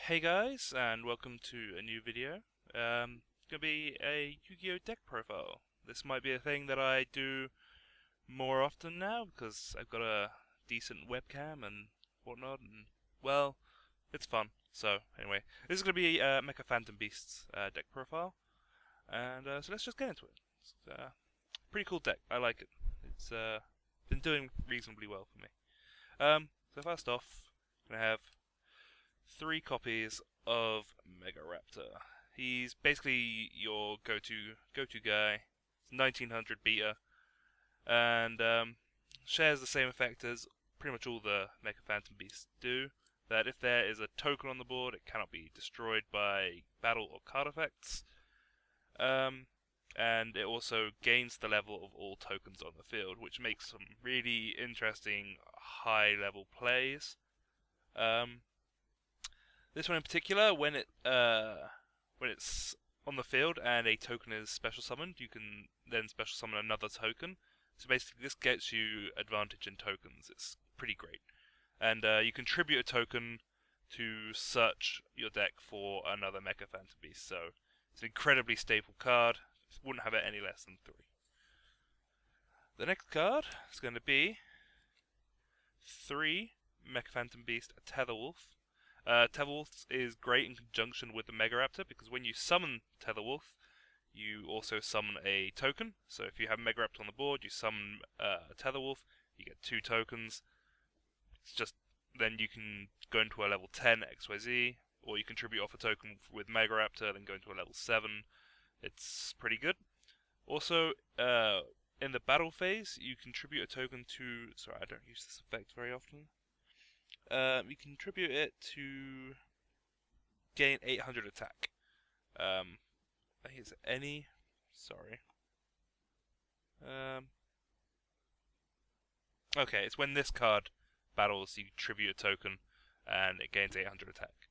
Hey guys, and welcome to a new video. Gonna be a Yu-Gi-Oh deck profile. This might be a thing that I do more often now because I've got a decent webcam and whatnot, and well, it's fun. So anyway, this is gonna be a Mecha Phantom Beasts deck profile, and so let's just get into it. It's a pretty cool deck. I like it. It's been doing reasonably well for me. So first off, I'm gonna have 3 copies of Mega Raptor. He's basically your go-to guy. It's 1900 beta, and shares the same effect as pretty much all the Mecha Phantom Beasts do. That if there is a token on the board, it cannot be destroyed by battle or card effects. And it also gains the level of all tokens on the field, which makes some really interesting high-level plays. This one in particular, when it's on the field and a token is special summoned, you can then special summon another token. So basically, this gets you advantage in tokens. It's pretty great, and you contribute a token to search your deck for another Mecha Phantom Beast. So it's an incredibly stable card. Wouldn't have it any less than 3. The next card is going to be 3 Mecha Phantom Beast Tetherwolf. Tetherwolf is great in conjunction with the Mega Raptor because when you summon Tetherwolf, you also summon a token. So if you have Mega Raptor on the board, you summon Tetherwolf, you get 2 tokens. It's just then you can go into a level 10 XYZ, or you contribute off a token with Mega Raptor, then go into a level 7. It's pretty good. Also, in the battle phase, you contribute a token to. Sorry, I don't use this effect very often. You contribute it to gain 800 attack. I think it's any. Sorry. Okay, it's when this card battles, you tribute a token, and it gains 800 attack.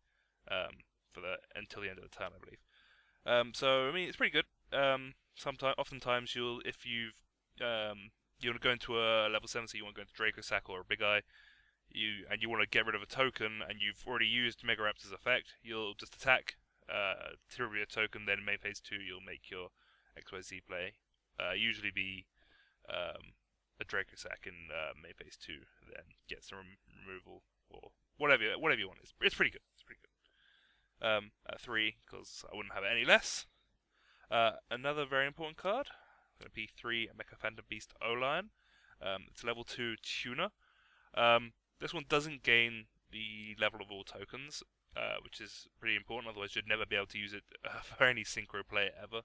Until the end of the turn, I believe. So I mean, it's pretty good. Oftentimes, if you want to go into a level 7, so you want to go into Draco Sack or a Big Eye. You want to get rid of a token, and you've already used Mega Raptor's effect, you'll just attack, tribute a token, then in main phase 2 you'll make your XYZ play. Usually be a Draco Sack in main phase 2, then get some removal, or whatever you want. It's pretty good. It's pretty good. At 3, because I wouldn't have it any less. Another very important card, going to be 3 Mecha Phantom Beast O-Lion. It's level 2 Tuner. This one doesn't gain the level of all tokens, which is pretty important, otherwise you'd never be able to use it for any synchro play ever.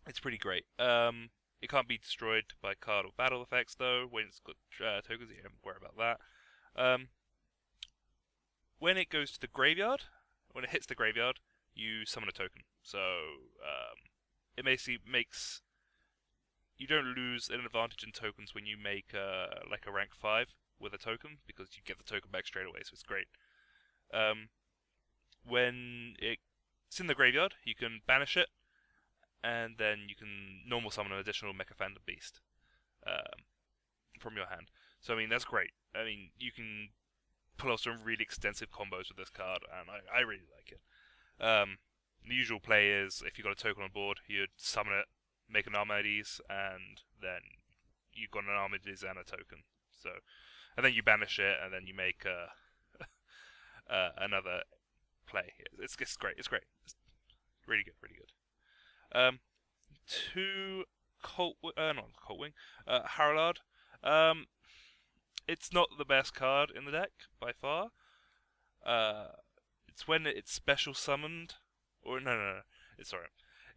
It's pretty great. It can't be destroyed by card or battle effects though, when it's got tokens, you don't worry about that. When it goes to the graveyard, when it hits the graveyard, you summon a token. So it basically makes... You don't lose an advantage in tokens when you make like a rank 5 with a token, because you get the token back straight away, so it's great. When it's in the graveyard, you can banish it, and then you can normal summon an additional Mecha Phantom Beast from your hand. So I mean, that's great. I mean, you can pull off some really extensive combos with this card, and I really like it. The usual play is, if you've got a token on board, you'd summon it, make an Armades, and then you've got an Armades and a token. So, and then you banish it, and then you make another play. It's great. It's great. It's really good. Really good. 2 not Coltwing, Haralard. It's not the best card in the deck by far. It's when it's special summoned, or no.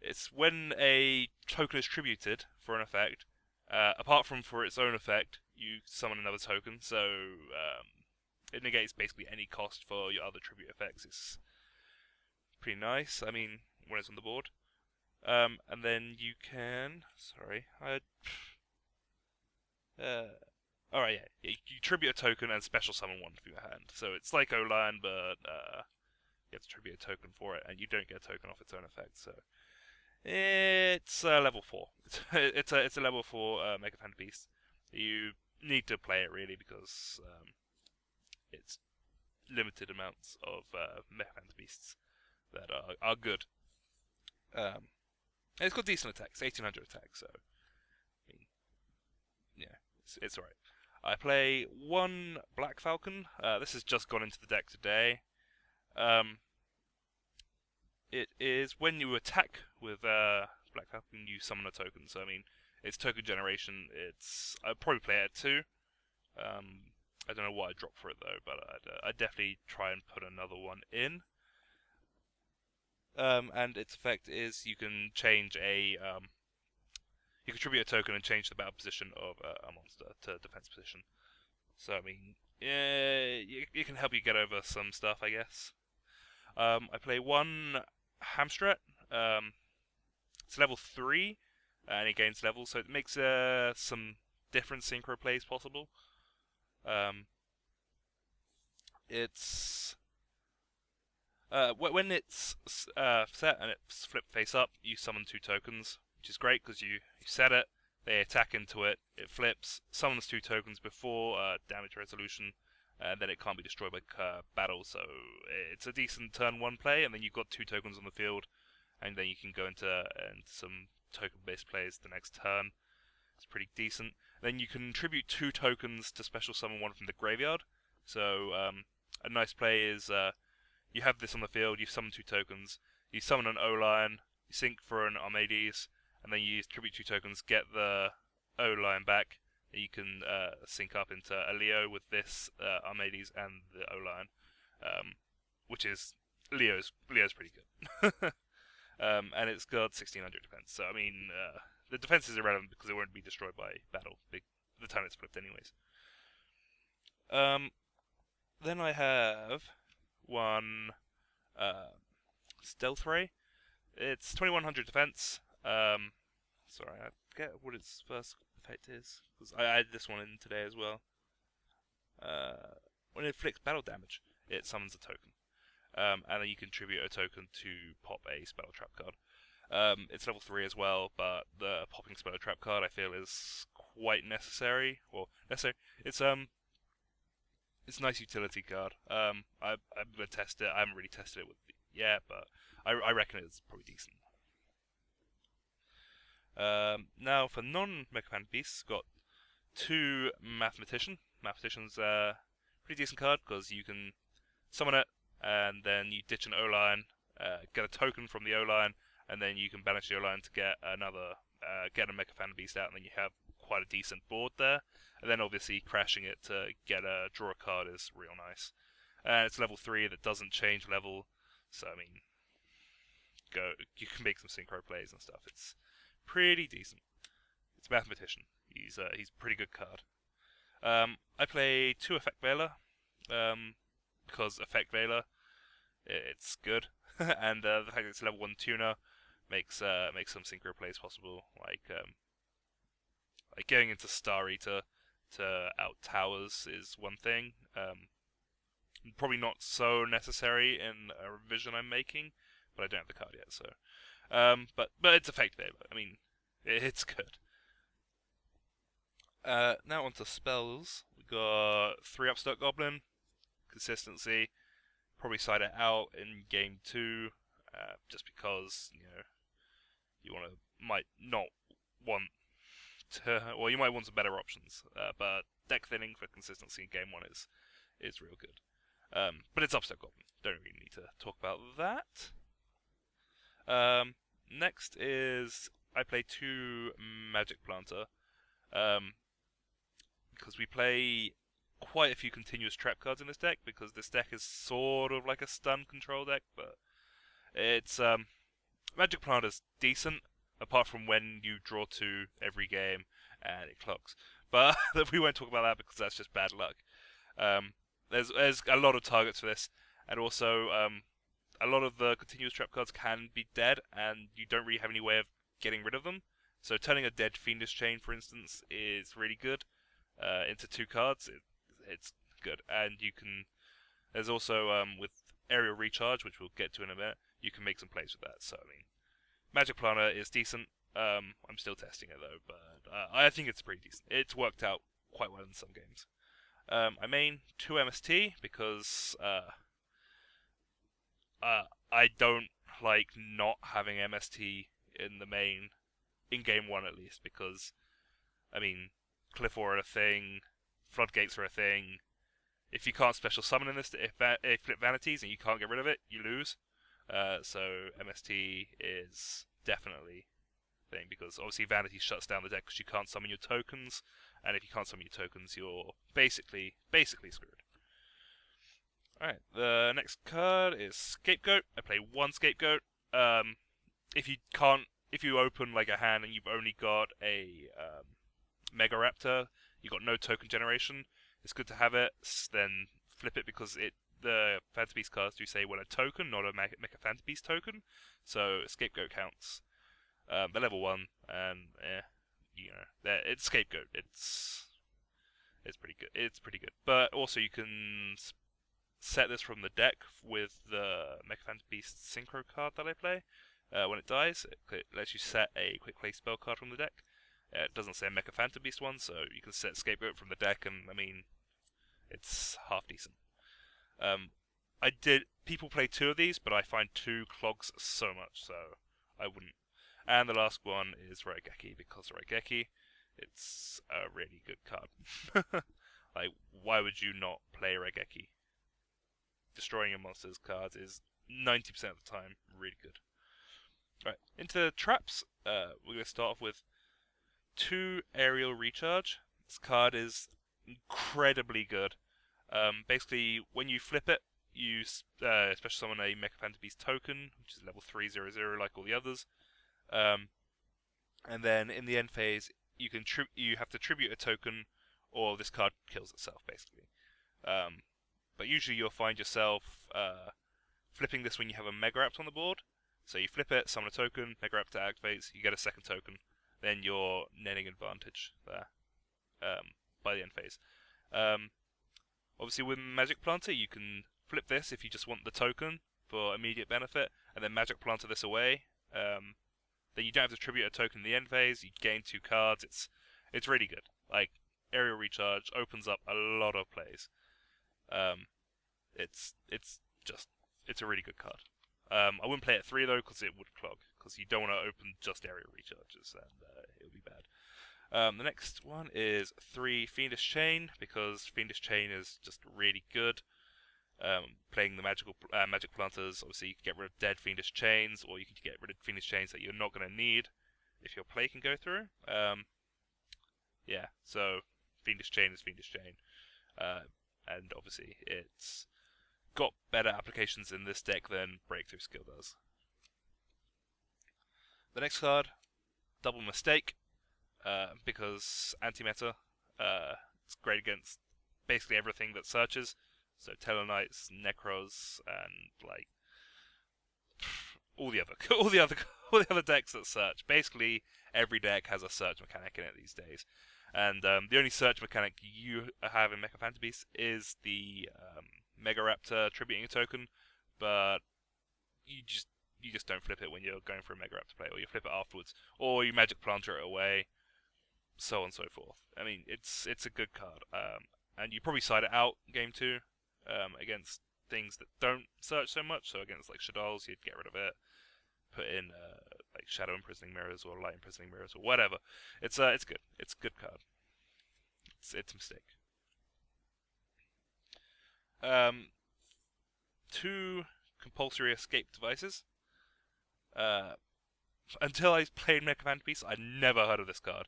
It's when a token is tributed for an effect. Apart from for its own effect, you summon another token. So it negates basically any cost for your other tribute effects. It's pretty nice. I mean, when it's on the board. And then you can... Sorry. Alright, yeah. You tribute a token and special summon one from your hand. So it's like O-Lion, but you have to tribute a token for it, and you don't get a token off its own effect. So it's level 4. It's a level 4 Mecha Phantom Beast. You need to play it really because it's limited amounts of Mecha Phantom Beasts that are good. And it's got decent attacks, 1800 attack, so I mean, yeah, it's alright. I play one Black Falcon. This has just gone into the deck today. It is when you attack with Black Falcon, you summon a token. So I mean, it's token generation. I'd probably play it at 2. I don't know what I dropped for it though, but I'd definitely try and put another one in. And its effect is you can change you contribute a token and change the battle position of a monster to defense position. So I mean, yeah, it can help you get over some stuff, I guess. I play one Hamstrat. It's level 3, and it gains level, so it makes some different synchro plays possible. It's when it's set and it's flipped face up, you summon 2 tokens, which is great because you set it, they attack into it, it flips, summons 2 tokens before damage resolution, and then it can't be destroyed by battle, so it's a decent turn 1 play, and then you've got 2 tokens on the field, and then you can go into some token-based plays the next turn. It's pretty decent. Then you can contribute 2 tokens to special summon one from the graveyard, so a nice play is you have this on the field, you summon 2 tokens, you summon an O-Lion, you sync for an Armades, and then you use tribute 2 tokens, get the O-Lion back. You can sync up into a Leo with this Armades and the O-Lion, which is Leo's pretty good. And it's got 1600 defense, so I mean the defense is irrelevant because it won't be destroyed by battle the time it's flipped anyways. Then I have one Stealth Ray. It's 2100 defense. Sorry, I forget what its first effect is, because I added this one in today as well. When it inflicts battle damage, it summons a token. And then you contribute a token to pop a Spell Trap card. It's level 3 as well, but the popping Spell Trap card I feel is quite necessary. Or necessary. It's a nice utility card. I'm gonna test it. I haven't really tested it yet, but I reckon it's probably decent. Now for non-Mecha Phantom Beasts, got 2 Mathematician. Mathematician's a pretty decent card because you can summon it, and then you ditch an O-Lion, get a token from the O-Lion, and then you can banish the O-Lion to get get a Mecha Phantom Beast out, and then you have quite a decent board there. And then obviously crashing it to draw a card is real nice. And it's level 3 that doesn't change level, so I mean, you can make some synchro plays and stuff. It's pretty decent. It's Mathematician. He's a pretty good card. I play 2 Effect Veiler, because Effect Veiler, it's good, and the fact that it's level 1 tuner makes some synchro plays possible, like going into Star Eater to out towers is one thing. Probably not so necessary in a revision I'm making, but I don't have the card yet, so. But it's Effect Veiler. I mean, it's good. Now onto spells. We got 3 Upstart Goblin, consistency. Probably side it out in game 2, just because you might not want to, or you might want some better options. But deck thinning for consistency in game 1 is real good. But it's Upstart Goblin. Don't really need to talk about that. Next is I play 2 Magic Planter. Because we play quite a few continuous trap cards in this deck, because this deck is sort of like a stun control deck, but it's Magic Planter's decent, apart from when you draw 2 every game and it clocks. But we won't talk about that because that's just bad luck. There's a lot of targets for this, and also a lot of the continuous trap cards can be dead, and you don't really have any way of getting rid of them. So turning a dead Fiendish Chain, for instance, is really good. Into 2 cards, it's good. And you can, there's also, with Aerial Recharge, which we'll get to in a minute, you can make some plays with that. So, I mean, Magic Planter is decent. I'm still testing it though, but I think it's pretty decent. It's worked out quite well in some games. I main 2 MST because I don't like not having MST in the main, in game 1 at least, because, I mean, Cliff War are a thing, Floodgates are a thing. If you can't special summon in this, if Flip Vanities and you can't get rid of it, you lose. So MST is definitely a thing, because obviously Vanity shuts down the deck because you can't summon your tokens, and if you can't summon your tokens, you're basically screwed. Alright, the next card is Scapegoat. I play 1 Scapegoat. If you open like a hand and you've only got a Mega Raptor, you've got no token generation, it's good to have it, then flip it, because the Phantom Beast cards do say when a token, not a Mecha Phantom Beast token, so Scapegoat counts. They're level 1, and it's Scapegoat. It's pretty good. It's pretty good. But also you can set this from the deck with the Mecha Phantom Beast Synchro card that I play. When it dies, it lets you set a quick play spell card from the deck. It doesn't say a Mecha Phantom Beast one, so you can set Scapegoat from the deck, and I mean, it's half decent. People play 2 of these, but I find 2 clogs so much, so I wouldn't. And the last one is Raigeki, because Raigeki, it's a really good card. Like, why would you not play Raigeki? Destroying your monster's cards is 90% of the time really good. Right, into the traps, we're going to start off with 2 Aerial Recharge. This card is incredibly good. Basically, when you flip it, you special summon a Mecha Phantom Beast token, which is level 3/0/0 like all the others. And then in the end phase, you have to tribute a token, or this card kills itself, basically. But usually you'll find yourself flipping this when you have a Mega Raptor on the board. So you flip it, summon a token, Mega Raptor activates, you get a second token, then you're netting advantage there by the end phase. Obviously with Magic Planter, you can flip this if you just want the token for immediate benefit, and then Magic Planter this away. Then you don't have to tribute a token in the end phase, you gain 2 cards, it's really good. Like, Aerial Recharge opens up a lot of plays. It's a really good card. I wouldn't play it 3 though, because it would clog, because you don't want to open just Aerial Recharges, and it would be bad. The next one is 3 Fiendish Chain, because Fiendish Chain is just really good. Playing the Magic Planters, obviously you can get rid of dead Fiendish Chains, or you can get rid of Fiendish Chains that you're not going to need if your play can go through. Yeah, so Fiendish Chain is Fiendish Chain. And obviously it's got better applications in this deck than Breakthrough Skill does. The next card, Double Mistake, because anti-meta, it's great against basically everything that searches. So Tellarknights, Necros, and like all the other decks that search. Basically, every deck has a search mechanic in it these days. And the only search mechanic you have in Mecha Phantom Beasts is the Mega Raptor tributing a token, but you just don't flip it when you're going for a Mega Raptor play, or you flip it afterwards, or you Magic Planter it away, so on and so forth. I mean, it's a good card, and you probably side it out game 2 against things that don't search so much. So against like Shaddolls, you'd get rid of it, put in like Shadow Imprisoning Mirrors or Light Imprisoning Mirrors or whatever. It's good. It's a good card. It's a mistake. 2 compulsory escape devices. Until I played Mecha Phantom Beasts, I'd never heard of this card.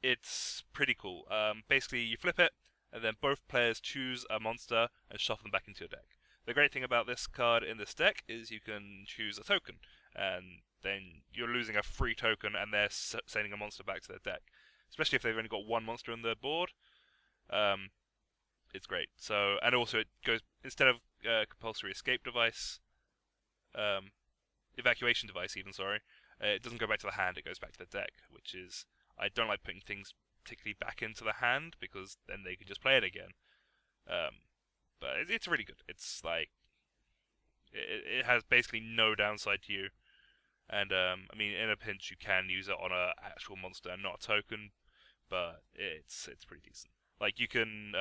It's pretty cool. Basically, you flip it, and then both players choose a monster and shuffle them back into your deck. The great thing about this card in this deck is you can choose a token, and then you're losing a free token, and they're sending a monster back to their deck. Especially if they've only got 1 monster on their board. It's great. So, and also it goes, instead of compulsory escape device, evacuation device even, sorry, it doesn't go back to the hand, it goes back to the deck, which is, I don't like putting things particularly back into the hand, because then they can just play it again. But it's really good. It's like, it has basically no downside to you. And, I mean, in a pinch you can use it on an actual monster and not a token, but it's pretty decent. Like, you can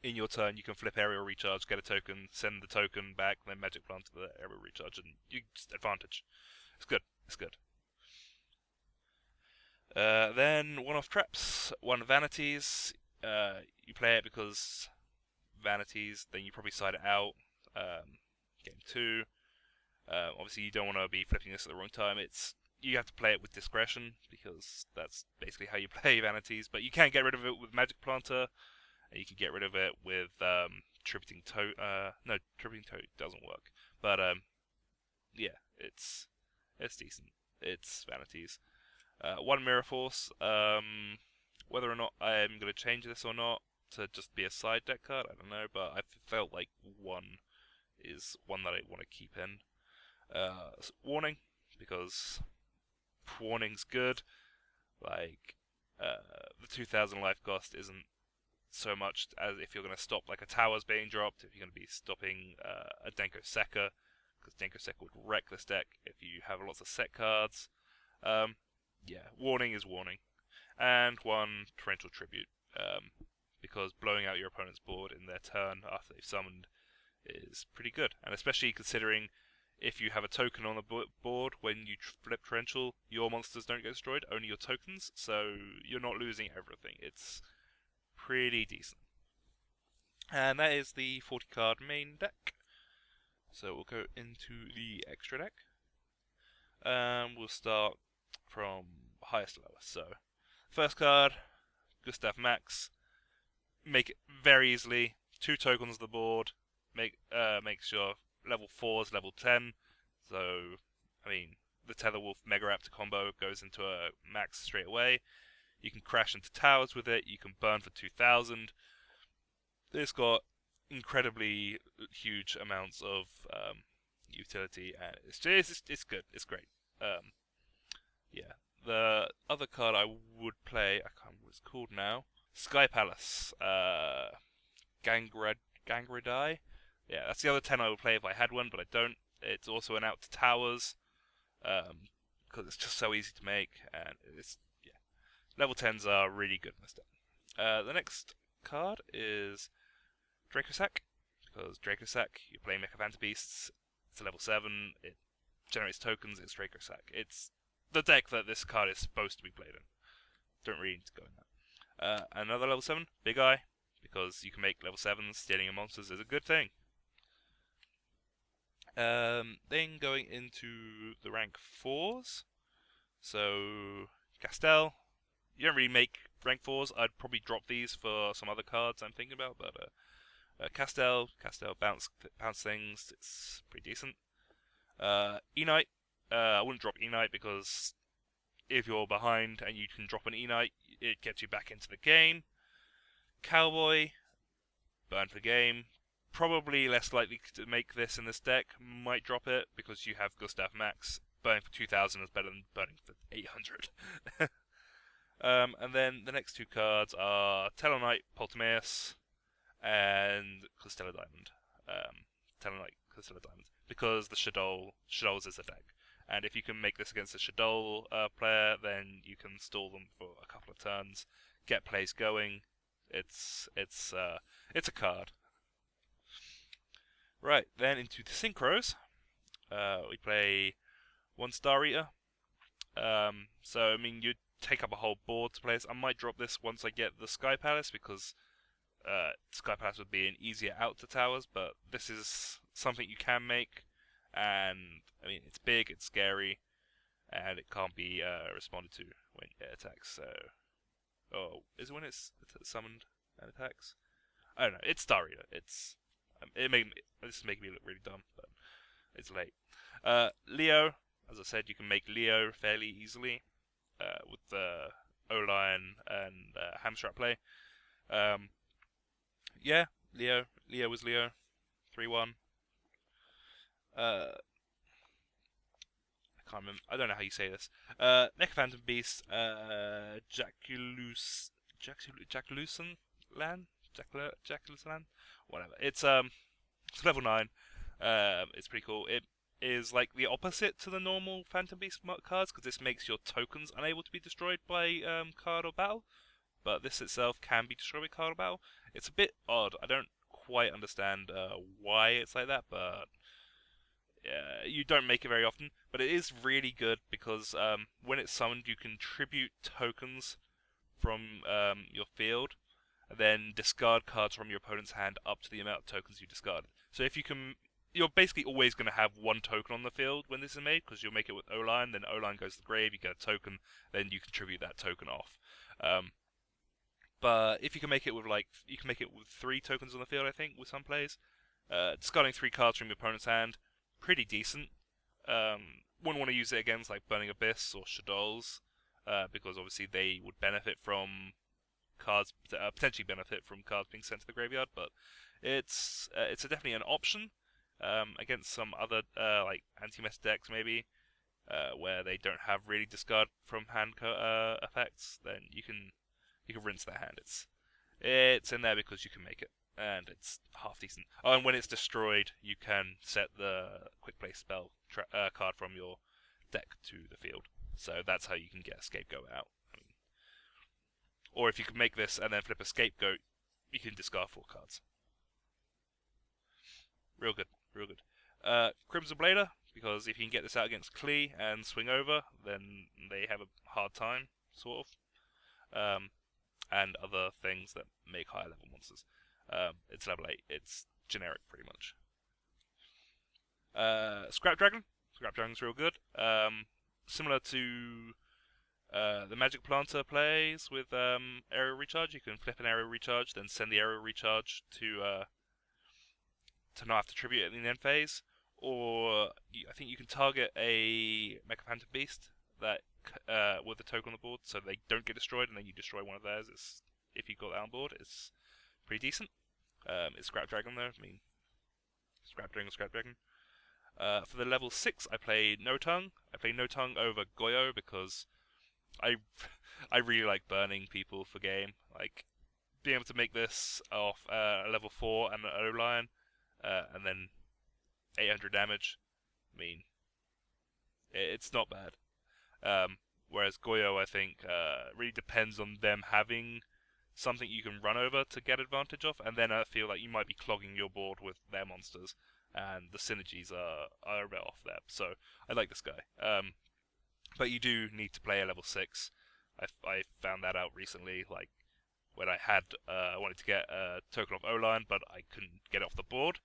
in your turn, you can flip aerial recharge, get a token, send the token back, then magic plant to the aerial recharge, and you just advantage. It's good. It's good. Then one-off traps, one vanities. You play it because vanities. Then you probably side it out. Game 2. Obviously, you don't want to be flipping this at the wrong time. You have to play it with discretion because that's basically how you play vanities. But you can get rid of it with magic planter. And you can get rid of it with tributing toad. No, tributing toad doesn't work. But yeah, it's decent. It's vanities. One mirror force. Whether or not I am going to change this or not to just be a side deck card, I don't know. But I felt like one is one that I want to keep in. Warning, because warning's good. Like the 2,000 life cost isn't so much as if you're going to stop like a tower's being dropped, if you're going to be stopping a Denko Sekka, because Denko Sekka would wreck this deck if you have lots of set cards. Yeah, warning is warning. And one Torrential Tribute, because blowing out your opponent's board in their turn after they've summoned is pretty good, and especially considering if you have a token on the board when you flip Torrential, your monsters don't get destroyed, only your tokens, so you're not losing everything. It's pretty decent. And that is the 40 card main deck. So we'll go into the extra deck. We'll start from highest to lowest. So, first card, Gustav Max. Make it very easily. 2 tokens on the board. Makes your level 4s level 10. So, I mean, the Tether Wolf Mega Raptor combo goes into a max straight away. You can crash into towers with it. You can burn for 2,000. It's got incredibly huge amounts of utility, and it's good. It's great. Yeah. The other card I would play, I can't remember what it's called now. Sky Palace. Gangradai. Yeah, that's the other 10 I would play if I had one, but I don't. It's also an out to towers, because it's just so easy to make, and it's level 10s are really good in this deck. The next card is Dracosack, because Dracosack, you're playing Mecha Phantom Beasts, it's a level 7, it generates tokens, it's Dracosack. It's the deck that this card is supposed to be played in. Don't really need to go in that. Another level 7, Big Eye, because you can make level 7s, stealing your monsters is a good thing. Then going into the rank 4s, so Castel. You don't really make rank 4s. I'd probably drop these for some other cards I'm thinking about, but Castel bounce things, it's pretty decent. E-Knight, I wouldn't drop E-Knight because if you're behind and you can drop an E-Knight, it gets you back into the game. Cowboy, burn for game. Probably less likely to make this in this deck. Might drop it because you have Gustav Max. Burning for 2,000 is better than burning for 800. And then the next 2 cards are Tellarknight Poltermeus and Clistella Diamond. Tellarknight, Clistella Diamond. Because the Shadows is a deck. And if you can make this against a Shadow player, then you can stall them for a couple of turns, get plays going. It's a card. Right, then into the Synchros. We play 1 Star Eater. So, I mean, you take up a whole board to play this. I might drop this once I get the Sky Palace, because Sky Palace would be an easier out to towers, but this is something you can make, and, I mean, it's big, it's scary, and it can't be responded to when it attacks, so... Oh, is it when it's summoned and attacks? I don't know, it's Star Eater. This is making me look really dumb, but it's late. Leo, as I said, you can make Leo fairly easily with the O-Lion and Hamstrap play. Yeah, Leo was Leo. 3-1. I can't remember. I don't know how you say this. Mecha Phantom Beasts, Jacklusan Land? Jacklusan? Whatever. It's level 9. It's pretty cool. It is like the opposite to the normal Phantom Beast cards, because this makes your tokens unable to be destroyed by card or battle. but this itself can be destroyed with card battle. It's a bit odd. I don't quite understand why it's like that, but you don't make it very often. But it is really good because when it's summoned, you can tribute tokens from your field, and then discard cards from your opponent's hand up to the amount of tokens you discard. So if you can, you're basically always going to have one token on the field when this is made, because you'll make it with O-Line, then O-Line goes to the grave, you get a token, then you contribute that token off. But if you can make it with you can make it with 3 tokens on the field, I think, with some plays. Discarding 3 cards from your opponent's hand, pretty decent. Wouldn't want to use it against like Burning Abyss or Shadows, because obviously they would benefit from cards, potentially benefit from cards being sent to the graveyard. But it's definitely an option against some other like anti-meta decks maybe, where they don't have really discard from hand effects. Then you can rinse their hand. It's in there because you can make it, and it's half decent. Oh, and when it's destroyed, you can set the quick play spell card from your deck to the field. So that's how you can get a Scapegoat out. Or if you can make this and then flip a Scapegoat, you can discard 4 cards. Real good, real good. Crimson Blader, because if you can get this out against Klee and swing over, then they have a hard time, sort of. And other things that make higher level monsters. It's level 8. It's generic, pretty much. Scrap Dragon. Scrap Dragon's real good. Similar to the Magic Planter plays with Aerial Recharge. You can flip an Aerial Recharge, then send the Aerial Recharge to not have to tribute it in the end phase. Or I think you can target a Mecha Phantom Beast that with a token on the board, so they don't get destroyed, and then you destroy one of theirs. If you got that on board, it's pretty decent. It's Scrap Dragon though. I mean, Scrap Dragon, Scrap Dragon. For the level 6, I played No Tongue. I played No Tongue over Goyo because I really like burning people for game. Like being able to make this off a level 4 and an O-Lion, and then 800 damage. I mean, it's not bad. Whereas Goyo, I think, really depends on them having something you can run over to get advantage of, and then I feel like you might be clogging your board with their monsters, and the synergies are a bit off there. So I like this guy. But you do need to play a level 6. I found that out recently, like when I wanted to get a token off O-Line, but I couldn't get it off the board.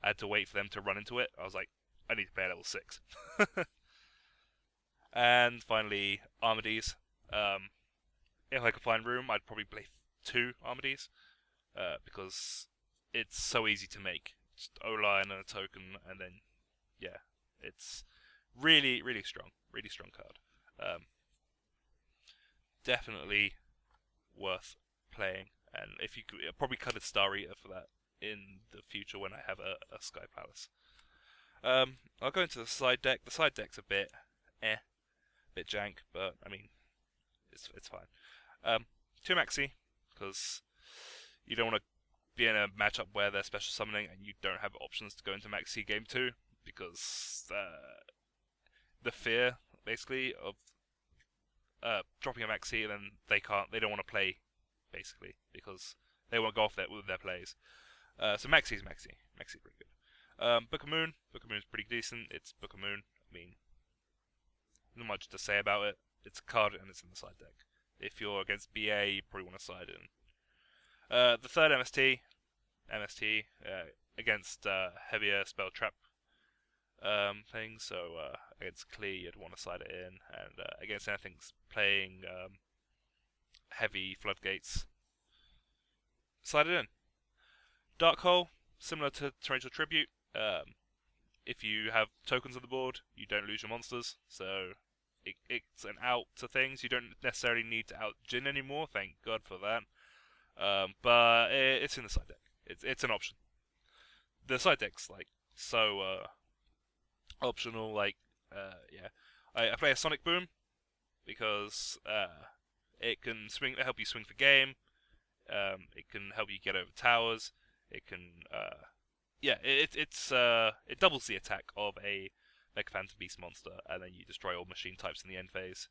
I had to wait for them to run into it. I was like, I need to play a level 6. And finally, Armades. If I could find room, I'd probably play 2 Armades, because it's so easy to make. Just O-Line and a token, and then, yeah, it's really, really strong. Really strong card. Definitely worth playing, and if you could, I'll probably cut a Star Eater for that in the future when I have a Sky Palace. I'll go into the side deck. The side deck's a bit bit jank, but I mean, it's fine. 2 Maxi, because you don't want to be in a matchup where they're special summoning and you don't have options to go into Maxi game 2, because the fear basically of dropping a Maxi and then they don't want to play, basically, because they want to go off with their plays. So Maxi's Maxi pretty good. Book of Moon's pretty decent. It's Book of Moon. I mean, not much to say about it. It's a card and it's in the side deck. If you're against BA, you probably want to side in. The third MST against heavier spell trap things. So against Klee, you'd want to side it in, and against anything playing heavy floodgates, slide it in. Dark Hole, similar to Torrential Tribute. If you have tokens on the board, you don't lose your monsters, so it's an out to things. You don't necessarily need to out Jin anymore, thank God for that. But it's in the side deck. It's an option. The side deck's like so optional. Like yeah, I play a Sonic Boom because it can help you swing for game. It can help you get over towers. It can it doubles the attack of a Mecha Phantom Beast monster, and then you destroy all machine types in the end phase.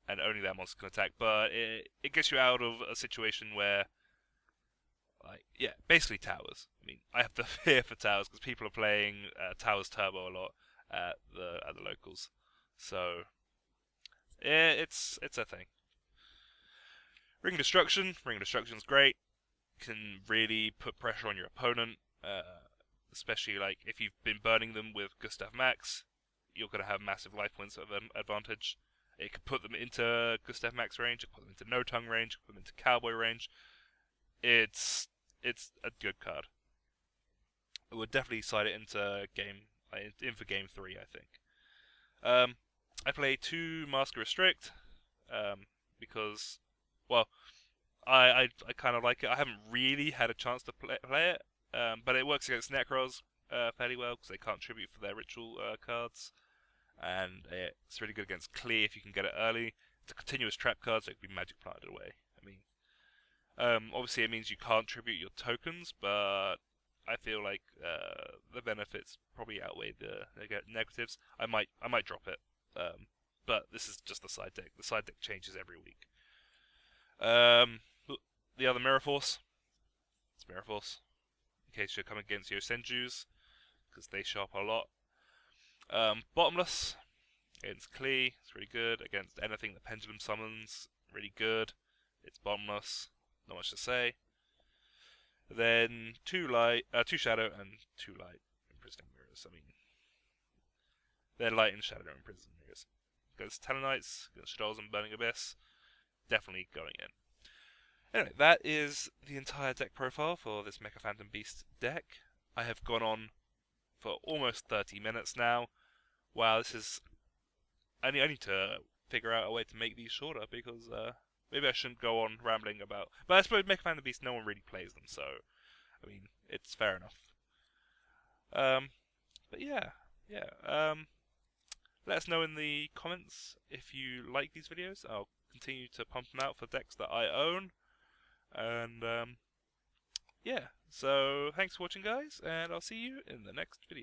and only that monster can attack. But it gets you out of a situation where, like, yeah, basically towers. I mean, I have the fear for towers because people are playing Towers Turbo a lot at the locals. So yeah, it's a thing. Ring Destruction's great. Can really put pressure on your opponent, especially like if you've been burning them with Gustav Max, you're gonna have massive life points of advantage. It can put them into Gustav Max range, it can put them into No Tongue range, it can put them into Cowboy range. It's a good card. I would definitely slide it into in for game 3, I think. I play 2 Master Restrict because, well, I kind of like it. I haven't really had a chance to play it, but it works against Necros fairly well because they can't tribute for their ritual cards, and it's really good against Clear if you can get it early. It's a continuous trap card, so it can be magic planted away. I mean, obviously it means you can't tribute your tokens, but I feel like the benefits probably outweigh the negatives. I might drop it, but this is just the side deck. The side deck changes every week. The other Mirror Force. It's Mirror Force. In case you're coming against Yosenjus, because they show up a lot. Bottomless. Against Klee, it's really good. Against anything the Pendulum summons, really good. It's bottomless. Not much to say. Then 2 Shadow, and 2 Light Imprisoning Mirrors. I mean, they're Light and Shadow Imprisoning Mirrors. Against Tellarknights, against Shadows and Burning Abyss, definitely going in. Anyway, that is the entire deck profile for this Mecha Phantom Beasts deck. I have gone on for almost 30 minutes now. Wow, this is... I need to figure out a way to make these shorter, because maybe I shouldn't go on rambling about... But I suppose Mecha Phantom Beasts, no one really plays them, so... I mean, it's fair enough. But yeah. Let us know in the comments if you like these videos. I'll continue to pump them out for decks that I own. And yeah, so thanks for watching, guys, and I'll see you in the next video.